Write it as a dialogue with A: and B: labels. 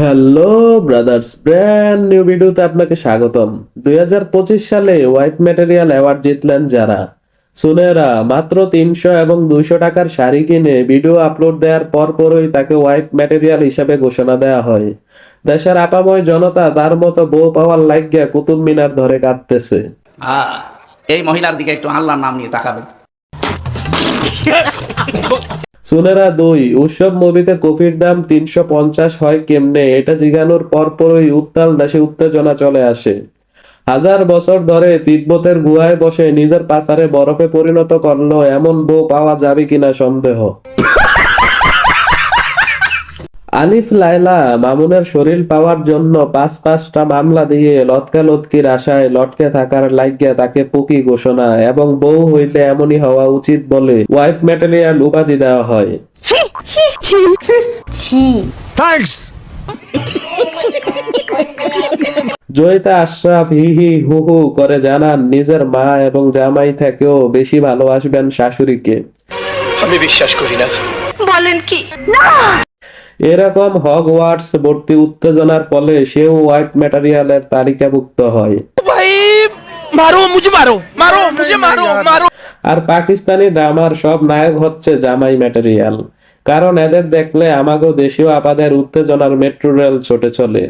A: Hello brothers, brand new ভিডিওতে আপনাকে স্বাগতম। 2025 সালে হোয়াইট ম্যাটেরিয়াল অ্যাওয়ার্ড জিতলেন যারা, সুনেরা মাত্র 300 এবং 200 টাকার শাড়ি কিনে ভিডিও আপলোড দেওয়ার পরপরই তাকে হোয়াইট ম্যাটেরিয়াল হিসেবে ঘোষণা দেওয়া হয়। দেশের আপাময় জনতা তার মতো বউ পাওয়ার লাইগ্যা কুতুব মিনার ধরে কাঁদতেছে।
B: এই মহিলার দিকে একটু আল্লাহর নাম নিয়ে তাকাবেন।
A: সুনেরা 2 উৎসব মুভিতে কফির দাম 350 হয় কেমনে, এটা জিজ্ঞানোর পরপরই উত্তাল দেশে উত্তেজনা চলে আসে। হাজার বছর ধরে তিব্বতের গুহায় বসে নিজের পাছারে বরফে পরিণত করলো এমন বউ পাওয়া যাবে কিনা সন্দেহ। আলিফ লায়লা মামুনের শরীর পাওয়ার জন্য 5টা মামলা দিয়ে লটকালটকির আশায় লটকে থাকার লাইগ্যা তাকে পুকি ঘোষণা এবং বউ হইলে এমনই হওয়া উচিত বলে হোয়াইট ম্যাটেরিয়াল উপাধি দেওয়া হয়। জয়িতা আশরাফ হি হি হু হু করে জানান, নিজের মা এবং জামাই থেকেও বেশি ভালোবাসবেন শাশুড়িকে।
C: আমি বিশ্বাস করি না।
D: বলেন কি?
A: এরকম হগওয়ার্টস ভর্তি উত্তেজনার ফলে সেও হোয়াইট ম্যাটেরিয়ালের তালিকাভুক্ত হয়। আর পাকিস্তানি ড্রামার সব নায়ক হচ্ছে জামাই ম্যাটেরিয়াল, কারণ এদের দেখলে আমাগো দেশীয় আপাদের উত্তেজনার মেট্রো রেল ছুটে চলে।